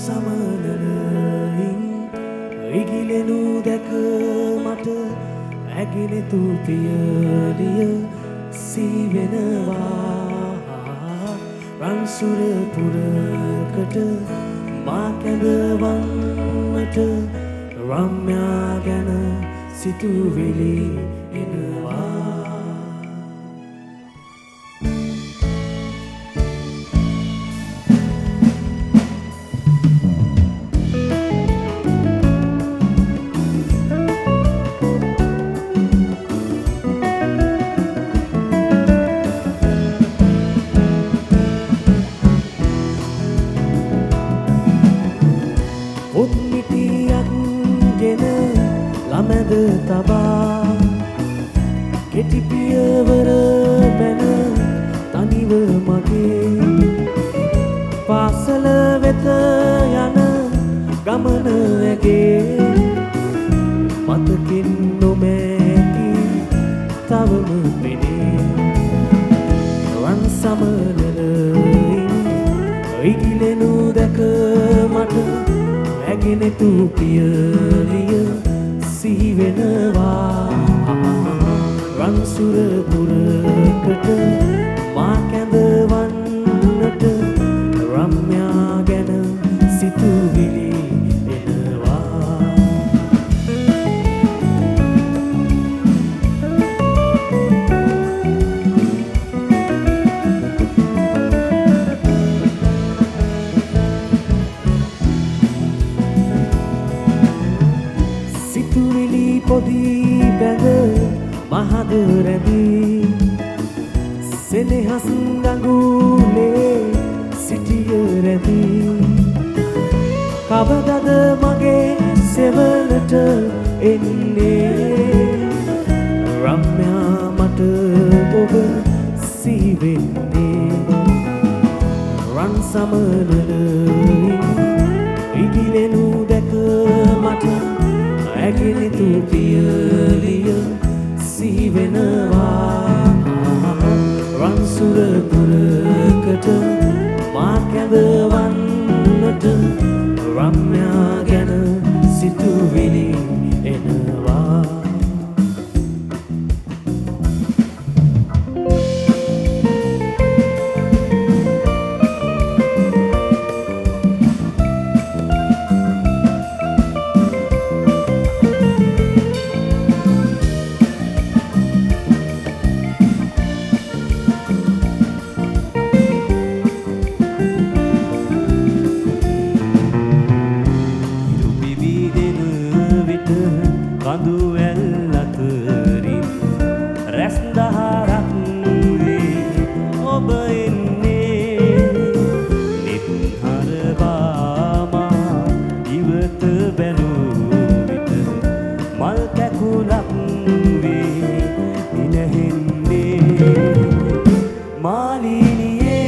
සමනලයින් ඉගිලෙනු දැක මට ඇගෙනෙතු පියලිය සීවෙනවා රන්සුර පුරකට මා කැඳවන්නට රම්‍යා ගැන සිතුවිලි එනවා ඔත්මිටියක් ගෙන ළමැද තබා කෙටි පියවර මැන තනිව මගේ පාසල වෙත යන ගමන ඇගේ මතකින් නොමැකි තවම පෙනේ රන් සමනලින් ඉගිලෙනු දැක මට ඇගෙනෙතු පියලිය සිහිවෙනවා රන්සුර පුරකට මා කැඳවන්නට රම්‍යා ගැන සිතුවිලි එනවා සිතුවිලි පොදි බැඳ මහද රැඳී සෙනෙහස් ගඟුලේ සිටිය රැඳී කවදද මගේ සෙවණට එන්නේ රම්‍යා මට ඔබ සීවෙන්නේ රන් සමනලින් ඉගිලෙනු දැක මට ඇගෙනෙතු පියලිය සිහිවෙනවා රන්සුර පුරකට මා කැඳවන්නට රම්‍යා ගැන සිතුවිලි එනවා කඳු වැල් අතරින් රැස් දහරක් වේ ඔබ එන්නේ නිත්හර බාමා ඉවත බැලූ විට මල් කැකුලක් වේ නිනහෙන්නේ මාලිනියේ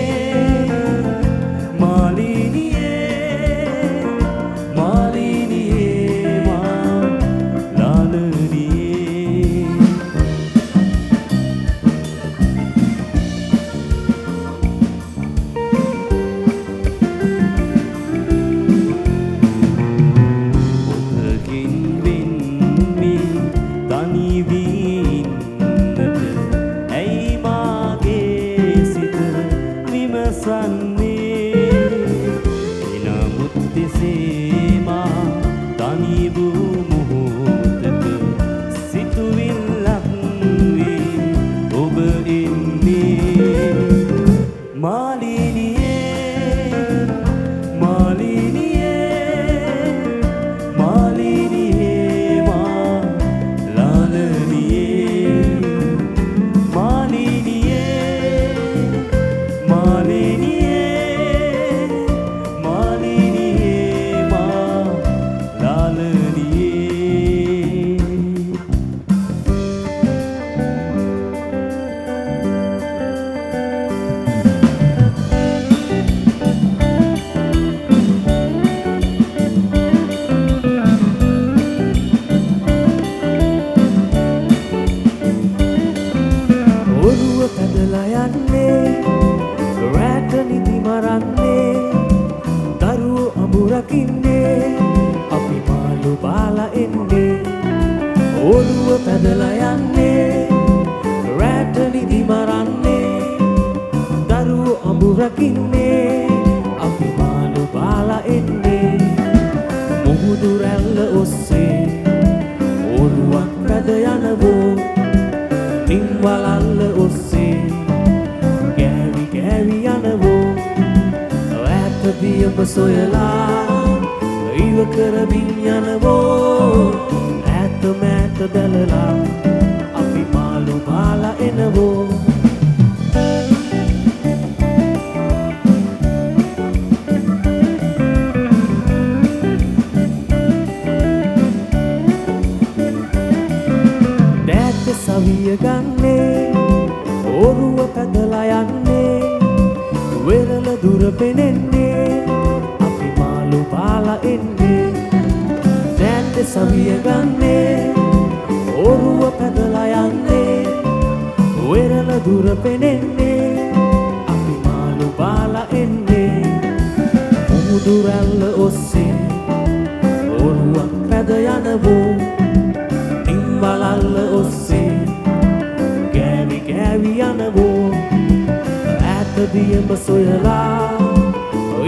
මාලිනියේ මාලිනියේ Maliniye දකින්නේ අපි මාළු බාලා එන්නේ මුහුදු රැල්ල ඔස්සේ ඔරුවක් පැද යනවෝ නින් වලල්ල ඔස්සේ ගෑවි ගෑවි යනවෝ ඈත දියඹ සොයලා ඉව කරමින් යනවෝ ඈත මෑත දැලලා අපි මාළු බාලා එනවෝ සවිය ගන්නේ ඔරුව පැදලා යන්නේ වෙරළ දුර පෙනෙන්නේ අපි මාළු බාලා එන්නේ දැන්ට සවිය ගන්නේ ඔරුව පැදලා යන්නේ වෙරළ දුර පෙනෙන්නේ අපි මාළු බාලා එන්නේ මුහුදු රැල්ල ඔස්සේ ඔරුවක් පැද යනවෝ නින් වලල්ල ඔස්සේ ගෑවි යනවෝ ඈත දියඹ සොයලා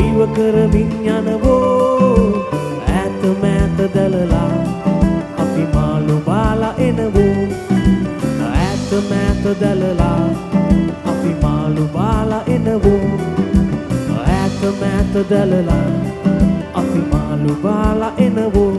ඉව කරමින් යනවෝ ඈත මෑත දැලලා අපි මාළු බාලා එනවෝ ඈත මෑත දැලලා අපි මාළු බාලා එනවෝ ඈත මෑත දැලලා අපි මාළු බාලා එනවෝ